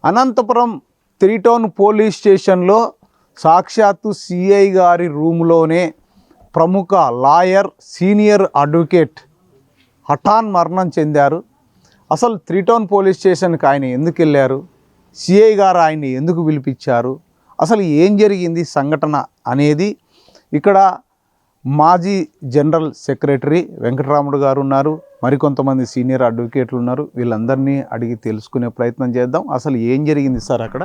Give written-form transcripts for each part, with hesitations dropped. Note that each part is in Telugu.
అనంతపురం 3 టౌన్ పోలీస్ స్టేషన్లో సాక్షాత్తు సిఐ గారి రూమ్లోనే ప్రముఖ లాయర్ సీనియర్ అడ్వకేట్ హఠాన్ మరణం చెందారు. అసలు 3 టౌన్ పోలీస్ స్టేషన్కి ఆయన ఎందుకు వెళ్ళారు, సిఐ గారు ఆయన్ని ఎందుకు పిలిపించారు, అసలు ఏం జరిగింది సంఘటన అనేది ఇక్కడ మాజీ జనరల్ సెక్రటరీ వెంకటరాముడు గారు ఉన్నారు, మరికొంతమంది సీనియర్ అడ్వకేట్లు ఉన్నారు. వీళ్ళందరినీ అడిగి తెలుసుకునే ప్రయత్నం చేద్దాం. అసలు ఏం జరిగింది సార్ అక్కడ?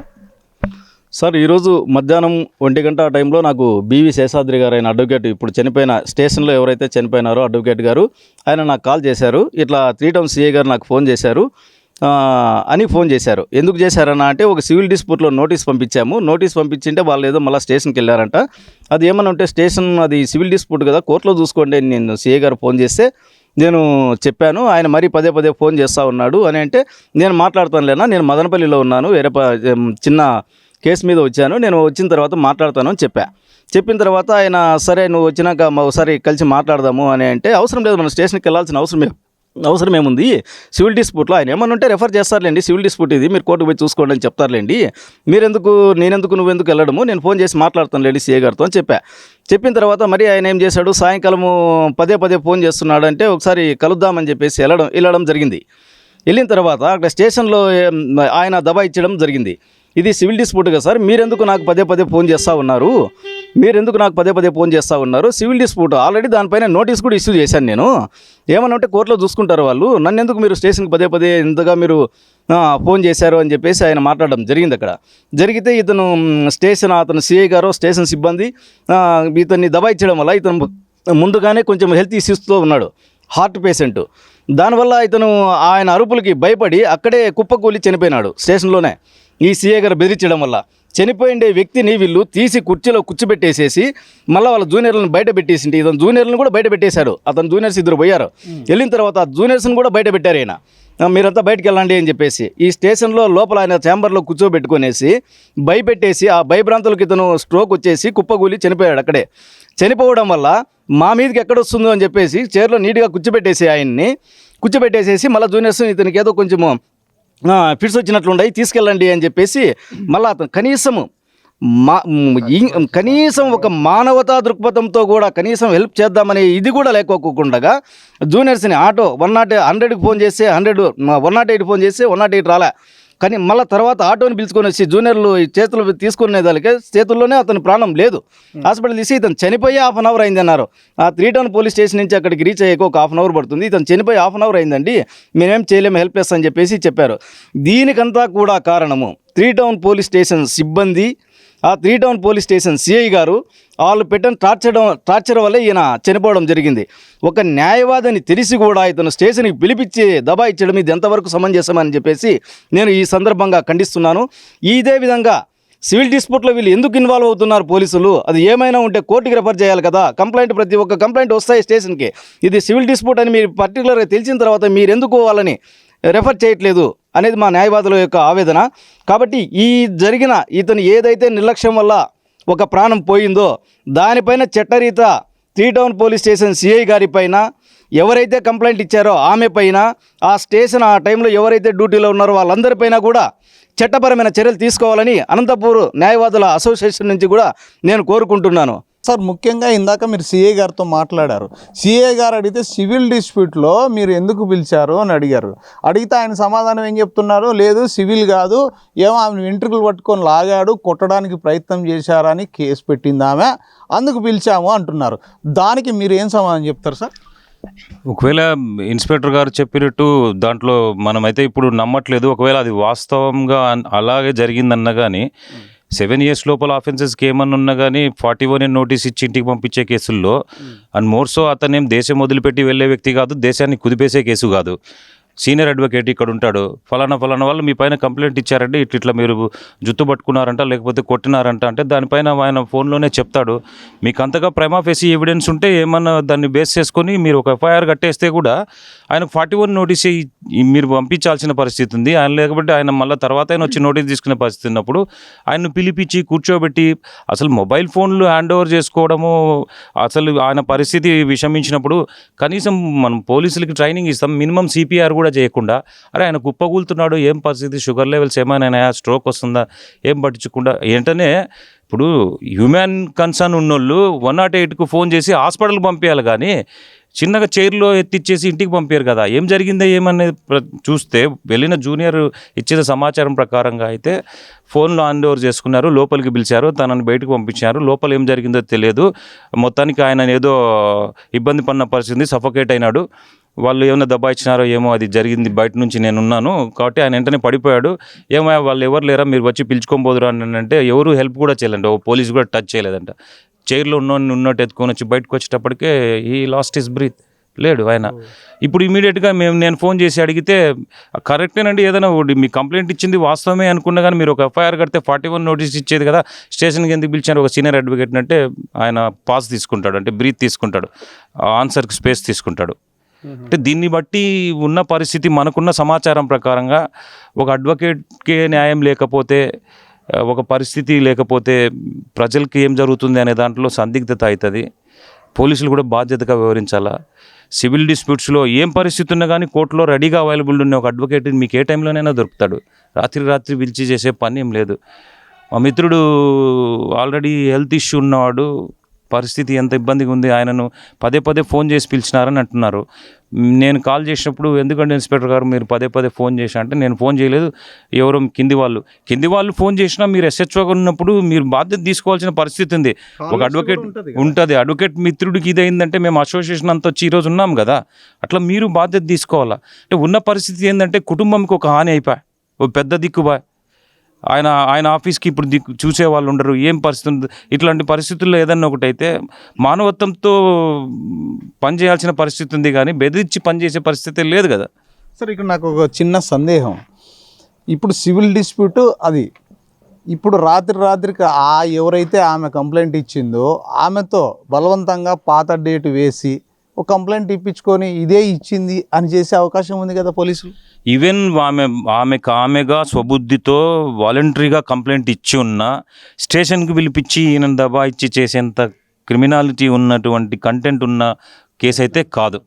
సార్, ఈరోజు మధ్యాహ్నం 1 గంట ఆ టైంలో నాకు బివి శేషాద్రి గారు ఆయన అడ్వకేట్, ఇప్పుడు చనిపోయిన స్టేషన్లో ఎవరైతే చనిపోయినారో అడ్వకేట్ గారు, ఆయన నాకు కాల్ చేశారు. ఇట్లా 3 టౌన్ సిఐ గారు నాకు ఫోన్ చేశారు అని ఫోన్ చేశారు. ఎందుకు చేశారన్నా అంటే ఒక సివిల్ డిస్ప్యూట్లో నోటీస్ పంపించాము. నోటీస్ పంపించింటే వాళ్ళు ఏదో మళ్ళీ స్టేషన్కి వెళ్ళారంట. అది ఏమన్నా ఉంటే స్టేషన్ అది సివిల్ డిస్ప్యూట్ కదా, కోర్టులో చూసుకోండి. నేను సిఐ గారు ఫోన్ చేస్తే నేను చెప్పాను. ఆయన మరీ పదే ఫోన్ చేస్తూ ఉన్నాడు అని అంటే, నేను మాట్లాడతాను లేనా, నేను మదనపల్లిలో ఉన్నాను, వేరే చిన్న కేసు మీద వచ్చాను, నేను వచ్చిన తర్వాత మాట్లాడతాను అని చెప్పిన తర్వాత ఆయన సరే నువ్వు వచ్చినాక ఒకసారి కలిసి మాట్లాడదాము అని అంటే, అవసరం లేదు, మన స్టేషన్కి వెళ్ళాల్సిన అవసరం ఏముంది, సివిల్ డిస్ప్యూట్లో ఆయన ఏమన్నా ఉంటే రెఫర్ చేస్తారులేండి, సివిల్ డిస్ప్యూట్ ఇది, మీరు కోర్టుకు పోయి చూసుకోండి అని చెప్తారులేండి, నువ్వెందుకు వెళ్ళడము, నేను ఫోన్ చేసి మాట్లాడతాను లేండి సిఏ గారితో అని చెప్పిన తర్వాత మరి ఆయన ఏం చేశాడు, సాయంకాలము పదే ఫోన్ చేస్తున్నాడు. అంటే ఒకసారి కలుద్దామని చెప్పేసి వెళ్ళడం జరిగింది. వెళ్ళిన తర్వాత అక్కడ స్టేషన్లో ఆయన దబాయించడం జరిగింది. ఇది సివిల్ డిస్ప్యూట్ కదా సార్, మీరెందుకు నాకు పదే ఫోన్ చేస్తూ ఉన్నారు, సివిల్ డిస్ప్యూట్ ఆల్రెడీ దానిపైన నోటీస్ కూడా ఇష్యూ చేశాను నేను, ఏమన్నా ఉంటే కోర్టులో చూసుకుంటారు వాళ్ళు, నన్ను ఎందుకు మీరు స్టేషన్కి పదే ఇంతగా మీరు ఫోన్ చేశారు అని చెప్పేసి ఆయన మాట్లాడడం జరిగింది. అక్కడ జరిగితే అతను సిఐ గారు స్టేషన్ సిబ్బంది ఇతన్ని దబాయించడం వల్ల ఇతను ముందుగానే కొంచెం హెల్త్ ఇష్యూస్తో ఉన్నాడు, హార్ట్ పేషెంట్. దానివల్ల ఆయన అరుపులకి భయపడి అక్కడే కుప్పకూలి చనిపోయినాడు స్టేషన్లోనే. ఈ సిఐ గారు బెదిరించడం వల్ల చనిపోయిండే వ్యక్తిని వీళ్ళు తీసి కుర్చీలో కూర్చోబెట్టేసేసి మళ్ళీ వాళ్ళ జూనియర్లను బయట పెట్టేసింటి, ఇతను జూనియర్లను కూడా బయట పెట్టేశాడు. అతను జూనియర్స్ 2 పోయారు. వెళ్ళిన తర్వాత ఆ జూనియర్స్ని కూడా బయట పెట్టారు. ఆయన మీరంతా బయటకు వెళ్ళండి అని చెప్పేసి ఈ స్టేషన్లో లోపల ఆయన ఛాంబర్లో కూర్చోబెట్టుకునేసి భయపెట్టేసి ఆ భయభ్రాంతులకు ఇతను స్ట్రోక్ వచ్చేసి కుప్పగూలి చనిపోయాడు. అక్కడే చనిపోవడం వల్ల మా మీదకి ఎక్కడొస్తుందో అని చెప్పేసి చైర్లో నీట్గా కూర్చోబెట్టేసేసి మళ్ళీ జూనియర్స్ ఇతనికి ఏదో కొంచెము ఫిట్స్ వచ్చినట్లుండయి, తీసుకెళ్ళండి అని చెప్పేసి మళ్ళీ అతను కనీసం ఒక మానవతా దృక్పథంతో కూడా కనీసం హెల్ప్ చేద్దామనే ఇది కూడా లేకోకుండా జూనియర్స్ని ఆటో 100కి ఫోన్ చేస్తే 108 ఫోన్ చేస్తే 108 రాలే, కానీ మళ్ళీ తర్వాత ఆటోని పిలుచుకొని వచ్చి జూనియర్లు చేతులు తీసుకునేదానికి చేతుల్లోనే అతని ప్రాణం లేదు. హాస్పిటల్ తీసి ఇతను చనిపోయి 1/2 అవర్ అయింది అన్నారు. ఆ 3 టౌన్ పోలీస్ స్టేషన్ నుంచి అక్కడికి రీచ్ అయ్యాక ఒక 1/2 అవర్ పడుతుంది, ఇతను చనిపోయి 1/2 అవర్ అయిందండి, మేమేం చేయలేము, హెల్ప్ చేస్తామని చెప్పేసి చెప్పారు. దీనికంతా కూడా కారణము 3 టౌన్ పోలీస్ స్టేషన్ సిబ్బంది, ఆ 3 టౌన్ పోలీస్ స్టేషన్ సిఐ గారు వాళ్ళు పెట్టిన టార్చర్ వల్లే ఈయన చనిపోవడం జరిగింది. ఒక న్యాయవాదిని తెలిసి కూడా ఇతను స్టేషన్కి పిలిపించి దబాయించడం ఇది ఎంతవరకు సమంజసమని చెప్పేసి నేను ఈ సందర్భంగా ఖండిస్తున్నాను. ఇదే విధంగా సివిల్ డిస్ప్యూట్లో వీళ్ళు ఎందుకు ఇన్వాల్వ్ అవుతున్నారు పోలీసులు, అది ఏమైనా ఉంటే కోర్టుకి రెఫర్ చేయాలి కదా, ప్రతి ఒక్క కంప్లైంట్ వస్తాయి స్టేషన్కి, ఇది సివిల్ డిస్ప్యూట్ అని మీరు పర్టికులర్గా తెలిసిన తర్వాత మీరు ఎందుకు వాళ్ళని రెఫర్ చేయట్లేదు అనేది మా న్యాయవాదుల యొక్క ఆవేదన. కాబట్టి ఈ జరిగిన ఇతను ఏదైతే నిర్లక్ష్యం వల్ల ఒక ప్రాణం పోయిందో దానిపైన చట్టరీత 3 టౌన్ పోలీస్ స్టేషన్ సిఐ గారి పైన, ఎవరైతే కంప్లైంట్ ఇచ్చారో ఆమె పైన, ఆ స్టేషన్ ఆ టైంలో ఎవరైతే డ్యూటీలో ఉన్నారో వాళ్ళందరిపైన కూడా చట్టపరమైన చర్యలు తీసుకోవాలని అనంతపూర్ న్యాయవాదుల అసోసియేషన్ నుంచి కూడా నేను కోరుకుంటున్నాను. సార్, ముఖ్యంగా ఇందాక మీరు సిఐ గారితో మాట్లాడారు. సిఐ గారు అడిగితే సివిల్ డిస్ప్యూట్లో మీరు ఎందుకు పిలిచారు అని అడిగితే ఆయన సమాధానం ఏం చెప్తున్నారు, లేదు సివిల్ కాదు, ఏమో ఆమె వెంట్రుకలు పట్టుకొని లాగాడు, కొట్టడానికి ప్రయత్నం చేశారని కేసు పెట్టింది ఆమె, అందుకు పిలిచాము అంటున్నారు. దానికి మీరు ఏం సమాధానం చెప్తారు సార్? ఒకవేళ ఇన్స్పెక్టర్ గారు చెప్పినట్టు దాంట్లో మనమైతే ఇప్పుడు నమ్మట్లేదు. ఒకవేళ అది వాస్తవంగా అలాగే జరిగిందన్నా కానీ 7 years లోపల ఆఫెన్సెస్కి ఏమన్నా ఉన్నా కానీ 41 నోటీస్ ఇచ్చి ఇంటికి పంపించే కేసుల్లో అండ్ మోర్సో అతనేం దేశం వదిలిపెట్టి వెళ్ళే వ్యక్తి కాదు, దేశాన్ని కుదిపేసే కేసు కాదు. సీనియర్ అడ్వకేట్ ఇక్కడ ఉంటాడు, ఫలానా వాళ్ళు మీ పైన కంప్లైంట్ ఇచ్చారంటే ఇట్లా మీరు జుత్తు పట్టుకున్నారంట లేకపోతే కొట్టినారంట అంటే దానిపైన ఆయన ఫోన్లోనే చెప్తాడు. మీకు అంతగా ప్రైమా ఫేసి ఎవిడెన్స్ ఉంటే ఏమన్నా దాన్ని బేస్ చేసుకొని మీరు ఒక ఎఫ్ఐఆర్ కట్టేస్తే కూడా ఆయనకు 41 నోటీస్ మీరు పంపించాల్సిన పరిస్థితి ఉంది. ఆయన లేకపోతే ఆయన మళ్ళీ తర్వాత ఆయన వచ్చి నోటీస్ తీసుకునే పరిస్థితి ఉన్నప్పుడు ఆయన్ను పిలిపించి కూర్చోబెట్టి అసలు మొబైల్ ఫోన్లు హ్యాండ్ ఓవర్ చేసుకోవడము, అసలు ఆయన పరిస్థితి విషమించినప్పుడు కనీసం మనం పోలీసులకి ట్రైనింగ్ ఇస్తాం, మినిమం సిపిఆర్ కూడా చేయకుండా అరే ఆయన కుప్పగూలుతున్నాడు, ఏం పరిస్థితి, షుగర్ లెవెల్స్ ఏమైనా, స్ట్రోక్ వస్తుందా, ఏం పట్టించకుండా వెంటనే ఇప్పుడు హ్యూమన్ కన్సర్న్ ఉన్నోళ్ళు 108కు ఫోన్ చేసి హాస్పిటల్కి పంపించాలి కానీ చిన్నగా చైర్లో ఎత్తిచ్చేసి ఇంటికి పంపారు కదా. ఏం జరిగిందో ఏమనేది చూస్తే వెళ్ళిన జూనియర్ ఇచ్చిన సమాచారం ప్రకారంగా అయితే ఫోన్లో హ్యాండ్ ఓవర్ చేసుకున్నారు, లోపలికి పిలిచారు, తనని బయటకు పంపించారు. లోపల ఏం జరిగిందో తెలియదు. మొత్తానికి ఆయన ఏదో ఇబ్బంది పడిన పరిస్థితి, సఫోకేట్ అయినాడు. వాళ్ళు ఏమైనా దబాయించినారో ఏమో, అది జరిగింది. బయట నుంచి నేను ఉన్నాను కాబట్టి ఆయన వెంటనే పడిపోయాడు. ఏమో వాళ్ళు ఎవరు లేరా, మీరు వచ్చి పిలుచుకొని పోదురు అని అంటే ఎవరు హెల్ప్ కూడా చేయలేంట, ఓ పోలీసు కూడా టచ్ చేయలేదంట. చైర్లో ఉన్నట్టు ఎత్తుకొని వచ్చి బయటకు వచ్చేటప్పటికే ఈ లాస్ట్ హిస్ బ్రీత్, లేడు ఆయన. ఇప్పుడు ఇమీడియట్గా నేను ఫోన్ చేసి అడిగితే కరెక్టేనండి, ఏదైనా మీ కంప్లైంట్ ఇచ్చింది వాస్తవమే అనుకున్నా కానీ మీరు ఒక ఎఫ్ఐఆర్ కడితే 41 నోటీస్ ఇచ్చేది కదా, స్టేషన్కి ఎందుకు పిలిచారు ఒక సీనియర్ అడ్వకేట్ అంటే ఆయన పాస్ తీసుకుంటాడు, అంటే బ్రీత్ తీసుకుంటాడు, ఆన్సర్కి స్పేస్ తీసుకుంటాడు. అంటే దీన్ని బట్టి ఉన్న పరిస్థితి, మనకున్న సమాచారం ప్రకారంగా ఒక అడ్వకేట్కి న్యాయం లేకపోతే, ఒక పరిస్థితి లేకపోతే ప్రజలకి ఏం జరుగుతుంది అనే దాంట్లో సందిగ్ధత అవుతుంది. పోలీసులు కూడా బాధ్యతగా వ్యవహరించాలా. సివిల్ డిస్ప్యూట్స్లో ఏం పరిస్థితి ఉన్నా కానీ కోర్టులో రెడీగా అవైలబుల్ ఉన్న ఒక అడ్వకేట్ మీకు ఏ టైంలోనైనా దొరుకుతాడు. రాత్రి పిలిచి చేసే పని ఏం లేదు. మా మిత్రుడు ఆల్రెడీ హెల్త్ ఇష్యూ ఉన్నవాడు, పరిస్థితి ఎంత ఇబ్బందిగా ఉంది, ఆయనను పదే ఫోన్ చేసి పిలిచినారని అంటున్నారు. నేను కాల్ చేసినప్పుడు ఎందుకంటే ఇన్స్పెక్టర్ గారు మీరు పదే ఫోన్ చేశా అంటే నేను ఫోన్ చేయలేదు, ఎవరో కింది వాళ్ళు ఫోన్ చేసినా మీరు ఎస్హెచ్ఓగా ఉన్నప్పుడు మీరు బాధ్యత తీసుకోవాల్సిన పరిస్థితి ఉంది. ఒక అడ్వకేట్ ఉంటుంది, అడ్వకేట్ మిత్రుడికి ఇదైందంటే మేము అసోసియేషన్ అంతా వచ్చి ఈరోజు ఉన్నాం కదా, అట్లా మీరు బాధ్యత తీసుకోవాలా. అంటే ఉన్న పరిస్థితి ఏంటంటే కుటుంబంకి ఒక హాని అయిపోయి, ఒక పెద్ద దిక్కుబా, ఆయన ఆఫీస్కి ఇప్పుడు చూసే వాళ్ళు ఉండరు, ఏం పరిస్థితి ఉంది. ఇట్లాంటి పరిస్థితుల్లో ఏదన్నా ఒకటైతే మానవత్వంతో పనిచేయాల్సిన పరిస్థితి ఉంది కానీ బెదిరించి పనిచేసే పరిస్థితి లేదు కదా. సార్ ఇక్కడ నాకు ఒక చిన్న సందేహం, ఇప్పుడు సివిల్ డిస్ప్యూట్ అది ఇప్పుడు రాత్రికి ఎవరైతే ఆమె కంప్లైంట్ ఇచ్చిందో ఆమెతో బలవంతంగా పాత డేట్ వేసి ఒక కంప్లైంట్ ఇప్పించుకొని ఇదే ఇచ్చింది అని చేసే అవకాశం ఉంది కదా పోలీసులు. ఈవెన్ ఆమెగా స్వబుద్ధితో వాలంటరీగా కంప్లైంట్ ఇచ్చి ఉన్నా స్టేషన్కి పిలిపించి ఈయన దబాయిచ్చి చేసేంత క్రిమినాలిటీ ఉన్నటువంటి కంటెంట్ ఉన్న కేసు అయితే కాదు.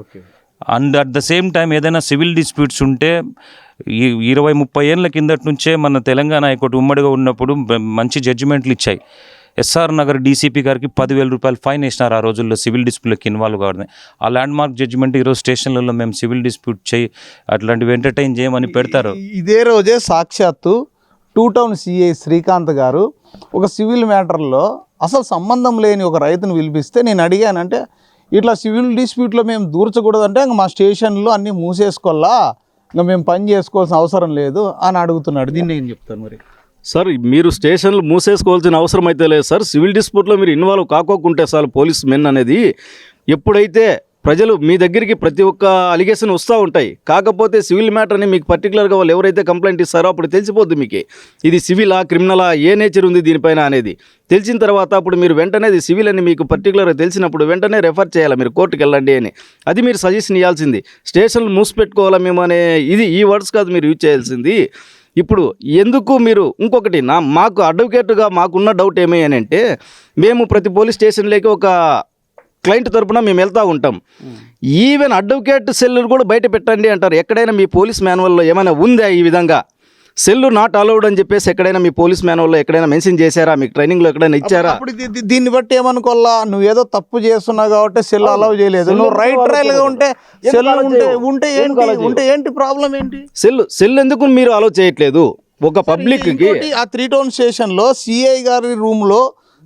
Okay. And at the same time ఏదైనా సివిల్ డిస్ప్యూట్స్ ఉంటే 20-30 ఏళ్ళ కిందటి నుంచే మన తెలంగాణ హైకోర్టు ఉమ్మడిగా ఉన్నప్పుడు మంచి జడ్జిమెంట్లు ఇచ్చాయి. ఎస్ఆర్ నగర్ డీసీపీ గారికి 10,000 రూపాయలు ఫైన్ వేసినారు ఆ రోజుల్లో సివిల్ డిస్ప్యూట్లోకి ఇన్వాల్వ్ కావడం. ఆ ల్యాండ్ మార్క్ జడ్జిమెంట్ ఈరోజు స్టేషన్లలో మేము సివిల్ డిస్ప్యూట్ చేయి అట్లాంటివి ఎంటర్టైన్ చేయమని పెడతారు. ఇదే రోజే సాక్షాత్తు 2 టౌన్ సిఐ శ్రీకాంత్ గారు ఒక సివిల్ మ్యాటర్లో అసలు సంబంధం లేని ఒక రైతును పిలిపిస్తే నేను అడిగానంటే ఇట్లా సివిల్ డిస్ప్యూట్లో మేము దూర్చకూడదంటే ఇంకా మా స్టేషన్లో అన్నీ మూసేసుకోవాలా, ఇంకా మేము పని చేసుకోవాల్సిన అవసరం లేదు అని అడుగుతున్నాడు. దీన్ని ఏం చెప్తాను మరి? సార్ మీరు స్టేషన్లు మూసేసుకోవాల్సిన అవసరం అయితే లేదు సార్. సివిల్ డిస్ప్యూట్లో మీరు ఇన్వాల్వ్ కాకోకుంటే సార్ పోలీస్ మెన్ అనేది ఎప్పుడైతే ప్రజలు మీ దగ్గరికి ప్రతి ఒక్క అలిగేషన్ వస్తూ ఉంటాయి. కాకపోతే సివిల్ మ్యాటర్ని మీకు పర్టికులర్గా వాళ్ళు ఎవరైతే కంప్లైంట్ ఇస్తారో అప్పుడు తెలిసిపోద్ది మీకు ఇది సివిలా క్రిమినలా, ఏ నేచర్ ఉంది దీనిపైన అనేది. తెలిసిన తర్వాత అప్పుడు మీరు వెంటనే ఇది సివిల్ అని మీకు పర్టికులర్గా తెలిసినప్పుడు వెంటనే రెఫర్ చేయాలి, మీరు కోర్టుకు వెళ్ళండి అని. అది మీరు సజెషన్ ఇవ్వాల్సింది. స్టేషన్లు మూసిపెట్టుకోవాలా మేము అనే ఈ వర్డ్స్ కాదు మీరు యూజ్ చేయాల్సింది. ఇప్పుడు ఎందుకు మీరు ఇంకొకటి మాకు అడ్వకేట్గా మాకున్న డౌట్ ఏమి అని అంటే మేము ప్రతి పోలీస్ స్టేషన్లోకి ఒక క్లయింట్ తరపున మేము వెళ్తూ ఉంటాం. ఈవెన్ అడ్వకేట్ సెల్లు కూడా బయట పెట్టండి అంటారు. ఎక్కడైనా మీ పోలీస్ మాన్యువల్లో ఏమైనా ఉందా ఈ విధంగా సెల్లు నాట్ అలౌడ్ అని చెప్పేసి ఎక్కడైనా మీ పోలీస్ మాన్యువల్లో ఎక్కడైనా మెన్షన్ చేశారా? మీకు ట్రైనింగ్లో ఎక్కడైనా ఇచ్చారా? దీన్ని బట్టి ఏమనుకోవాలా, నువ్వు ఏదో తప్పు చేస్తున్నావు కాబట్టి సెల్ అలౌ చేయలేదు, నువ్వు రైట్ ట్రయల్గా ఉంటే సెల్ ఉంటే ఏంటి ప్రాబ్లం ఏంటి? సెల్ ఎందుకు మీరు అలౌ చేయట్లేదు? ఒక పబ్లిక్కి ఆ 3 టౌన్ స్టేషన్లో సిఐ గారి రూమ్లో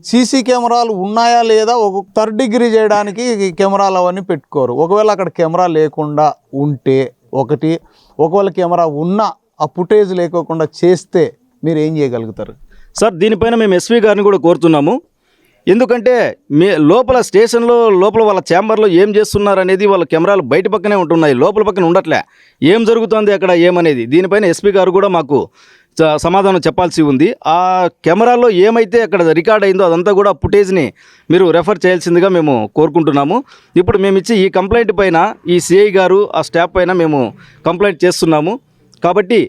సీసీ కెమెరాలు ఉన్నాయా లేదా ఒక 3rd డిగ్రీ చేయడానికి కెమెరాలు అవన్నీ పెట్టుకోరు. ఒకవేళ అక్కడ కెమెరా లేకుండా ఉంటే ఒకటి, ఒకవేళ కెమెరా ఉన్నా ఆ ఫుటేజ్ లేకోకుండా చేస్తే మీరు ఏం చేయగలుగుతారు సార్? దీనిపైన మేము ఎస్పీ గారిని కూడా కోరుతున్నాము. ఎందుకంటే లోపల స్టేషన్లో లోపల వాళ్ళ ఛాంబర్లో ఏం చేస్తున్నారు అనేది వాళ్ళ కెమెరాలు బయట పక్కనే ఉంటున్నాయి, లోపల పక్కన ఉండట్లే. ఏం జరుగుతుంది అక్కడ ఏమనేది దీనిపైన ఎస్పీ గారు కూడా మాకు సమాధానం చెప్పాల్సి ఉంది. ఆ కెమెరాలో ఏమైతే అక్కడ రికార్డ్ అయిందో అదంతా కూడా ఫుటేజ్ని మీరు రెఫర్ చేయాల్సిందిగా మేము కోరుకుంటున్నాము. ఇప్పుడు మేము ఇచ్చి ఈ కంప్లైంట్ పైన ఈ సిఐ గారు ఆ స్టాఫ్ పైన మేము కంప్లైంట్ చేస్తున్నాము. కాబట్టి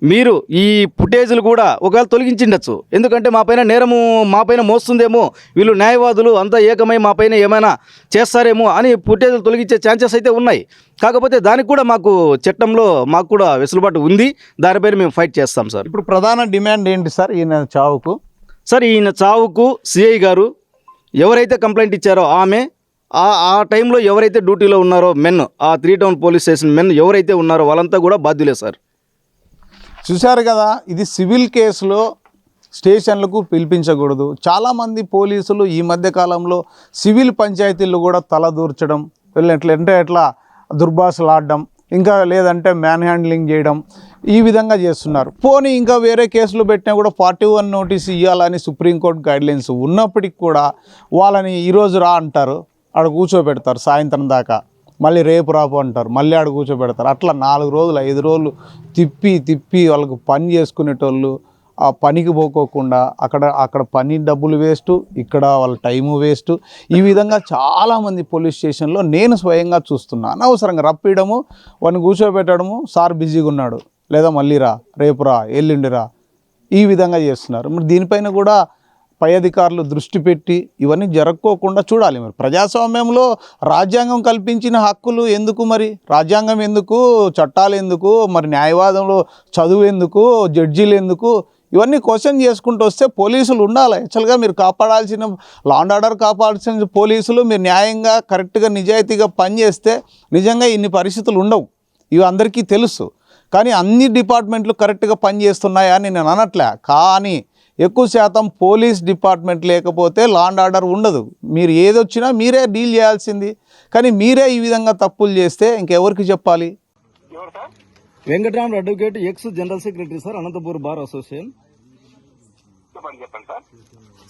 మీరు ఈ ఫుటేజ్లు కూడా ఒకవేళ తొలగించిండొచ్చు, ఎందుకంటే మా పైన మోస్తుందేమో, వీళ్ళు న్యాయవాదులు అంతా ఏకమై మా పైన ఏమైనా చేస్తారేమో అని ఫుటేజ్లు తొలగించే ఛాన్సెస్ అయితే ఉన్నాయి. కాకపోతే దానికి కూడా మాకు చట్టంలో మాకు కూడా వెసులుబాటు ఉంది, దానిపైన మేము ఫైట్ చేస్తాం సార్. ఇప్పుడు ప్రధాన డిమాండ్ ఏంటి సార్ ఈయన చావుకు? సార్ ఈయన చావుకు సిఐ గారు ఎవరైతే కంప్లైంట్ ఇచ్చారో ఆమె ఆ టైంలో ఎవరైతే డ్యూటీలో ఉన్నారో మెన్, ఆ 3 టౌన్ పోలీస్ స్టేషన్ మెన్ ఎవరైతే ఉన్నారో వాళ్ళంతా కూడా బాధ్యులే సార్. చూశారు కదా, ఇది సివిల్ కేసులో స్టేషన్లకు పిలిపించకూడదు. చాలామంది పోలీసులు ఈ మధ్య కాలంలో సివిల్ పంచాయతీల్లో కూడా తలదూర్చడం, ఎట్లా దుర్భాషలాడడం, ఇంకా లేదంటే మ్యాన్ హ్యాండ్లింగ్ చేయడం, ఈ విధంగా చేస్తున్నారు. పోనీ ఇంకా వేరే కేసులు పెట్టినా కూడా 41 నోటీస్ ఇవ్వాలని సుప్రీంకోర్టు గైడ్లైన్స్ ఉన్నప్పటికి కూడా వాళ్ళని ఈరోజు రా అంటారు, ఆడ కూర్చోబెడతారు సాయంత్రం దాకా, మళ్ళీ రేపు రాపు అంటారు, మళ్ళీ ఆడ కూర్చోబెడతారు. అట్లా 4 రోజులు 5 రోజులు తిప్పి వాళ్ళకు పని చేసుకునేటోళ్ళు ఆ పనికి పోకోకుండా అక్కడ పని డబ్బులు వేస్ట్, ఇక్కడ వాళ్ళ టైము వేస్ట్. ఈ విధంగా చాలామంది పోలీస్ స్టేషన్లో నేను స్వయంగా చూస్తున్నా. అనవసరంగా రప్పియడము, వాడిని కూర్చోబెట్టడము, సార్ బిజీగా ఉన్నాడు, లేదా మళ్ళీ రా, రేపు రా, ఎల్లుండిరా, ఈ విధంగా చేస్తున్నారు. మరి దీనిపైన కూడా పై అధికారులు దృష్టి పెట్టి ఇవన్నీ జరగకోకుండా చూడాలి. మరి ప్రజాస్వామ్యంలో రాజ్యాంగం కల్పించిన హక్కులు ఎందుకు, మరి రాజ్యాంగం ఎందుకు, చట్టాలు ఎందుకు, మరి న్యాయవాదంలో చదువు ఎందుకు, జడ్జీలు ఎందుకు, ఇవన్నీ క్వశ్చన్ చేసుకుంటూ వస్తే పోలీసులు ఉండాలి. యాక్చువల్గా మీరు కాపాడాల్సిన లా అండ్ ఆర్డర్ కాపాడాల్సిన పోలీసులు మీరు న్యాయంగా కరెక్ట్గా నిజాయితీగా పనిచేస్తే నిజంగా ఇన్ని పరిస్థితులు ఉండవు. ఇవి అందరికీ తెలుసు. కానీ అన్ని డిపార్ట్మెంట్లు కరెక్ట్గా పనిచేస్తున్నాయా అని నేను అనట్లే. కానీ ఎక్కువ శాతం పోలీస్ డిపార్ట్మెంట్ లేకపోతే లా అండ్ ఆర్డర్ ఉండదు. మీరు ఏదొచ్చినా మీరే డీల్ చేయాల్సింది. కానీ మీరే ఈ విధంగా తప్పులు చేస్తే ఇంకెవరికి చెప్పాలి? Venkataramareddy advocate, ex general secretary sir, Anantapur bar association.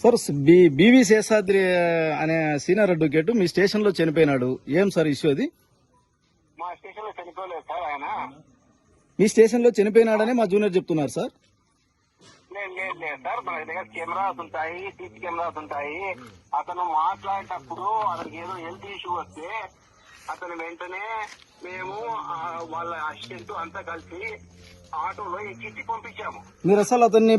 Sir BV Seshadri అనే సీనియర్ అడ్వకేట్ మీ స్టేషన్ లో చనిపోయినాడు. ఏం సార్ ఇష్యూ అది? మా స్టేషన్ లో చనిపోలేదు సార్ ఆయన. మీ స్టేషన్ లో చనిపోయినాడని మా జూనియర్ చెప్తున్నారు సార్. లేదు సార్, మన దగ్గర కెమెరాస్ ఉంటాయి, సీసీ కెమెరాస్ ఉంటాయి. అతను మాట్లాడేటప్పుడు అతనికి ఏదో హెల్త్ ఇష్యూ వస్తే అతను వెంటనే మేము వాళ్ళ అసిస్టెంట్ అంతా కలిసి ఆటోలో ఎక్కించి పంపించాము. మీరు అసలు అతన్ని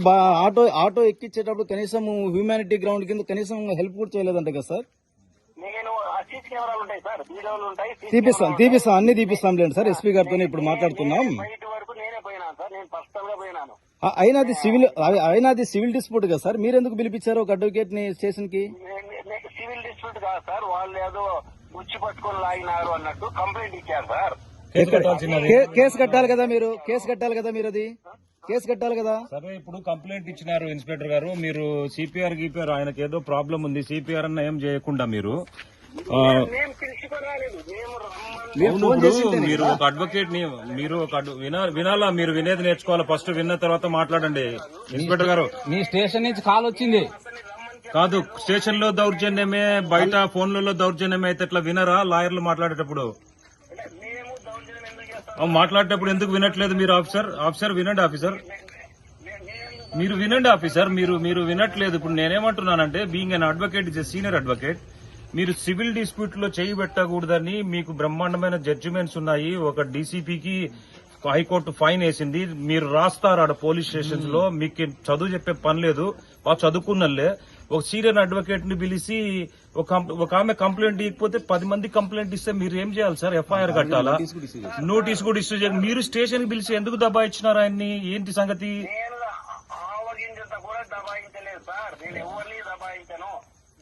ఆటో ఎక్కించేటప్పుడు కనీసం హ్యూమానిటీ గ్రౌండ్ కింద కనీసం హెల్ప్ కూడా చేయలేదంట కదా సార్? నేను సీసీ కెమెరాలు ఉంటాయి సార్, వీడియోలు ఉంటాయి, తీపిస్తాం అన్ని తీపిస్తాం లేండి సార్. ఎస్పీ గారితో ఇప్పుడు మాట్లాడుతున్నాం. బయట వరకు నేనే పోయినాను సార్, నేను పర్సనల్ గా పోయినాను. అయినా అది సివిల్ డిస్ప్యూట్ కదా సార్, మీరెందుకు పిలిపించారు ఒక అడ్వకేట్ ని స్టేషన్ కి? సివిల్ డిస్ప్యూట్ కాదు సార్, వాళ్ళు ఏదో ఉచ్చి పట్టుకొని లాగినారు అన్నట్టు కంప్లైంట్ ఇచ్చారు సార్. కేసు కట్టాలి కదా మీరు, అది కేసు కట్టాలి కదా. సరే, ఇప్పుడు కంప్లైంట్ ఇచ్చినారు ఇన్స్పెక్టర్ గారు, మీరు సిపిఆర్ గీపారు, ఆయనకి ఏదో ప్రాబ్లం ఉంది, సిపిఆర్ అన్న ఏం చేయకుండా మీరు మేము పిలుచుకోరాలేదు, మేము రమ్మని. మీరు ఒక అడ్వకేట్ ని వినాలా, మీరు వినేది నేర్చుకోవాలి. ఫస్ట్ విన్న తర్వాత మాట్లాడండి. ఇన్స్పెక్టర్ గారు, మీ స్టేషన్ నుంచి కాల్ వచ్చింది కాదు, స్టేషన్ లో దౌర్జన్యమే, బయట ఫోన్లలో దౌర్జన్యమే అయితే ఇట్లా వినరా? లాయర్లు మాట్లాడేటప్పుడు మాట్లాడేటప్పుడు ఎందుకు వినట్లేదు మీరు? ఆఫీసర్ వినండి. మీరు వినండి ఆఫీసర్, మీరు వినట్లేదు. ఇప్పుడు నేనేమంటున్నానంటే, being an advocate, is a senior advocate, మీరు సివిల్ డిస్ప్యూట్ లో చేయి పెట్టకూడదని మీకు బ్రహ్మాండమైన జడ్జిమెంట్స్ ఉన్నాయి. ఒక డీసీపీకి హైకోర్టు ఫైన్ వేసింది. మీరు రాస్తారు ఆడ పోలీస్ స్టేషన్స్ లో, మీకు చదువు చెప్పే పని లేదు, బాగా చదువుకున్నలే. ఒక సీనియర్ అడ్వకేట్ ని పిలిచి ఒక ఆమె కంప్లైంట్ ఇవ్వకపోతే 10 మంది కంప్లైంట్ ఇస్తే మీరు ఏం చేయాలి సార్? ఎఫ్ఐఆర్ కట్టాలా? నోటీస్ కూడా ఇష్యూ చేయాలి. మీరు స్టేషన్ కి పిలిచి ఎందుకు దబాయించినారు ఆయన్ని? ఏంటి సంగతి? ఆవగింజంత కూడా దబాయించలేదు సార్, నేను ఎవరిని దబాయించను.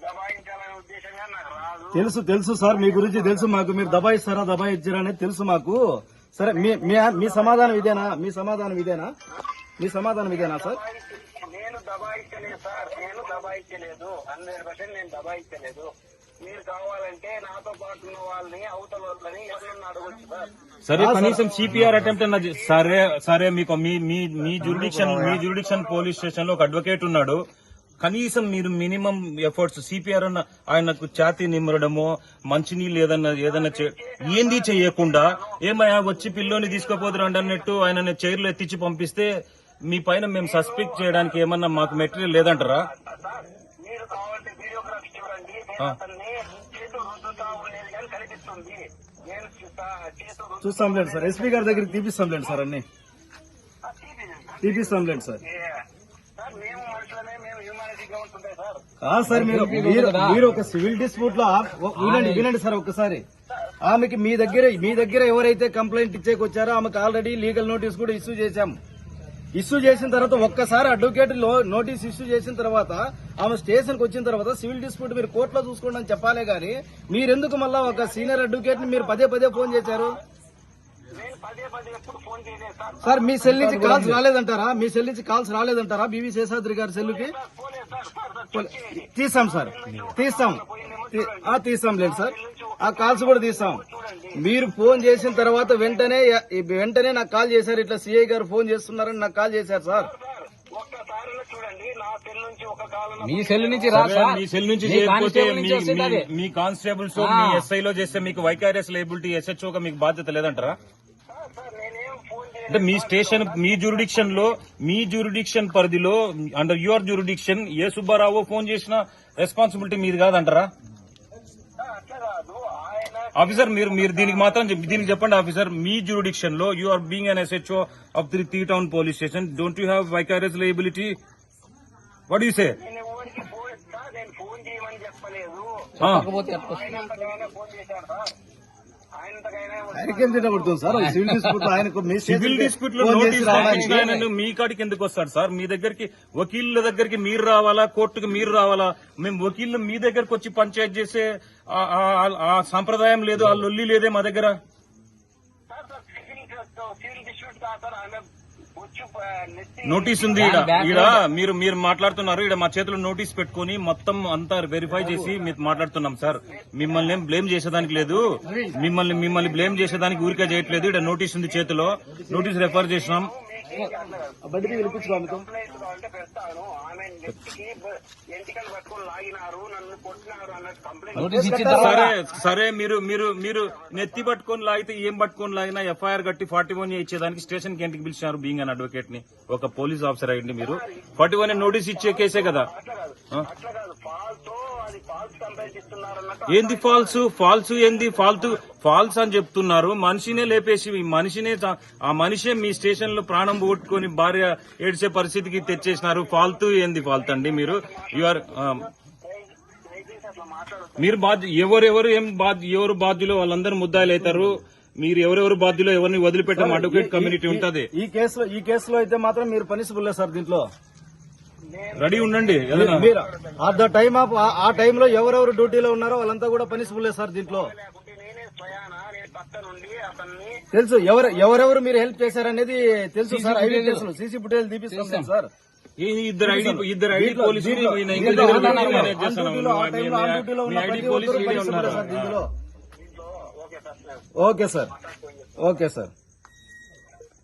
దబాయించాలనే ఉద్దేశంగా నాకు రాదు. తెలుసు సార్, మీ గురించి తెలుసు మాకు. మీరు దబాయిస్తారా అనేది తెలుసు మాకు. సరే, మీ సమాధానం ఇదేనా? మీ సమాధానం ఇదేనా సార్? నేను దబాయించలేదు సార్, నేను దబాయించలేదు, 100% నేను దబాయించలేదు. మీరు కావాలంటే నాతో పాటు ఉన్న వాళ్ళని, అవతల వాళ్ళని ఎవరన్నా అడగొచ్చు సార్. సరే, కనీసం సిపిఆర్ అటెంప్ట్ అన్న. సరే మీకు మీ జ్యూరిడిక్షన్ పోలీస్ స్టేషన్ లో ఒక అడ్వకేట్ ఉన్నాడు, కనీసం మీరు మినిమం ఎఫర్ట్స్ సిపిఆర్ అన్న, ఆయనకు ఛాతీ నిమ్మడమో, మంచినీళ్ళు ఏదన్నా ఏంది చెయ్యకుండా, ఏమయ్యా వచ్చి పిల్లోని తీసుకోపోదురండి అన్నట్టు ఆయన చైర్లు ఎత్తించి పంపిస్తే మీ పైన మేము సస్పెక్ట్ చేయడానికి ఏమన్నా మాకు మెటీరియల్ లేదంటారా? సార్ మీరు కావాలంటే వీడియోగ్రఫీ చూడండి. నేను అతన్ని చేతులు రుద్దుతా ఉండేది కానీ కనిపిస్తుంది. నేను చేతులు చూస్తాంలేండి సార్, ఎస్పీ గారి దగ్గరికి తీపిస్తాంలేండి సార్, అన్ని తీపిస్తాంలేండి సార్. సార్ మేము మనుషులమే, మేము హ్యూమానిటీగా ఉంటుంటాయి సార్. సార్ మీరు ఒక సివిల్ డిస్ప్యూట్ లో వినండి సార్ ఒక్కసారి. ఆమెకి మీ దగ్గర ఎవరైతే కంప్లైంట్ ఇచ్చేకి వచ్చారో ఆమెకు ఆల్రెడీ లీగల్ నోటీస్ కూడా ఇష్యూ చేశాం. ఇష్యూ చేసిన తర్వాత ఒక్కసారి అడ్వకేట్ నోటీస్ ఇష్యూ చేసిన తర్వాత ఆమె స్టేషన్ కి వచ్చిన తర్వాత సివిల్ డిస్ప్యూట్ మీరు కోర్టులో చూసుకోండి అని చెప్పాలే గానీ మీరెందుకు మళ్ళా ఒక సీనియర్ అడ్వకేట్ ని మీరు పదే ఫోన్ చేశారు? నేను పదే ఎప్పుడు ఫోన్ చేయలేదు సార్. సార్ మీ సెల్ నుంచి కాల్స్ రాలేదంటారా? బీవీ శేషాద్రి గారి సెల్లుకి తీస్తాం సార్, తీస్తాంలేండి సార్, ఆ కాల్స్ కూడా తీస్తాం. మీరు ఫోన్ చేసిన తర్వాత వెంటనే నాకు కాల్ చేశారు, ఇట్లా సిఐ గారు ఫోన్ చేస్తున్నారని నాకు కాల్ చేశారు సార్. ఒక్కసారి చూడండి, నా సెల్ నుంచి ఒక కాలం మీ సెల్ నుంచి రా సార్. మీ సెల్ నుంచి మీ చేయకపోతే కానిస్టేబుల్ నుంచి వస్తుంది అది. మీ కానిస్టేబుల్స్ మీ ఎస్ఐ లో చేస్తే మీకు వైకారియస్ లయబిలిటీ ఎస్హెచ్ఓగా మీకు బాధ్యత లేదంటారా? నేనేం ఫోన్ అంటే మీ స్టేషన్ మీ జ్యూరిడిక్షన్ పరిధిలో అండర్ యువర్ జ్యూరిడిక్షన్ ఏ సుబ్బారావు ఫోన్ చేసిన రెస్పాన్సిబిలిటీ మీది కాదంటారా? అట్లా కాదు. ఆయన ఆఫీసర్ మీరు దీనికి చెప్పండి ఆఫీసర్, మీ జ్యూరిడిక్షన్ లో you are being an SHO of three town police station, don't you have vicarious liability? What you say? నేను ఎవరికి నేను ఫోన్ చేయమని చెప్పలేదు. కాకపోతే ఎట్లా వస్తుంది? ఆయనంతకైనా ఫోన్ చేశారు సార్. ఆయనకేం తినబడుతుంది సార్? సివిల్ డిస్ప్యూట్ ఆయనకు సివిల్ డిస్ప్యూట్ లో నోటీస్ పంపించిన ఆయన మీ కాడికి ఎందుకు వస్తాడు సార్? మీ దగ్గరికి వకీళ్ళ దగ్గరికి మీరు రావాలా, కోర్టుకి మీరు రావాలా? మేము వకీళ్ళు మీ దగ్గరకు వచ్చి పంచాయతీ చేసే ఆ సంప్రదాయం లేదు, ఆ లొల్లి లేదే మా దగ్గర. సివిల్ డిస్ట్రిక్ట్ కాదు సార్. ఆమె వచ్చి నోటీస్ ఉంది ఈడ మీరు మాట్లాడుతున్నారు. ఈడ మా చేతిలో నోటీస్ పెట్టుకుని మొత్తం అంతా వెరిఫై చేసి మీరు మాట్లాడుతున్నాం సార్. మిమ్మల్ని ఏం బ్లేమ్ చేసేదానికి లేదు, మిమ్మల్ని బ్లేమ్ చేసేదానికి ఊరికే చేయట్లేదు. ఈడ నోటీస్ ఉంది చేతిలో, నోటీస్ రెఫర్ చేసినాం. కంప్లైంట్ కావాలంటే పెడతాను. ఆమె నెత్తికి ఎంటికలు పట్టుకొని లాగినారు, నన్ను కొట్టినారు అన్నట్టు కంప్లైంట్. నోటీస్ ఇచ్చిన తర్వాత సరే మీరు నెత్తి పట్టుకొని లాగితే ఏం పట్టుకొని లాగినా ఎఫ్ఐఆర్ కట్టి 41 ఇచ్చేదానికి స్టేషన్ కి ఎందుకు పిలిచినారు? బీయింగ్ అన్ అడ్వకేట్ ని, ఒక పోలీస్ ఆఫీసర్ అయ్యండి మీరు 41 నోటీస్ ఇచ్చే కేసే కదా. అట్లా కాదు. ఫాల్స్ కంప్లైంట్ ఇస్తున్నారు అన్నట్టు. ఏంది ఫాల్స్ ఏంది ఫాల్స్ అని చెప్తున్నారు. మనిషినే లేపేసి ఆ మనిషే మీ స్టేషన్ లో ప్రాణం పోగొట్టుకుని భార్య ఏడ్చే పరిస్థితికి తెచ్చేసినారు. ఫాల్తూ ఏంది ఫాల్త్ అండి? మీరు ఎవరు బాధ్యులు వాళ్ళందరూ ముద్దాయిలు అవుతారు. మీరు ఎవరెవరు బాధ్యులో ఎవరిని వదిలిపెట్టడం అడ్వకేట్ కమ్యూనిటీ ఉంటది. ఈ కేసులో అయితే మాత్రం మీరు పనిసిబుల్ సార్. దీంట్లో రెడీ ఉండండి. మీరు ఆ టైంలో ఎవరెవరు డ్యూటీలో ఉన్నారో వాళ్ళంతా కూడా పనిసిబుల్ సార్. దీంట్లో లేకుంటే నేనే స్వయానా నేను పక్క నుండి అతన్ని తెలుసు ఎవరెవరు మీరు హెల్ప్ చేశారనేది తెలుసు సార్. ఐడి కేసులు సీసీ ఫుటేజ్ తీపిస్తాం సార్. ఇద్దరు ఐడి పోలీసులు ఓకే సార్.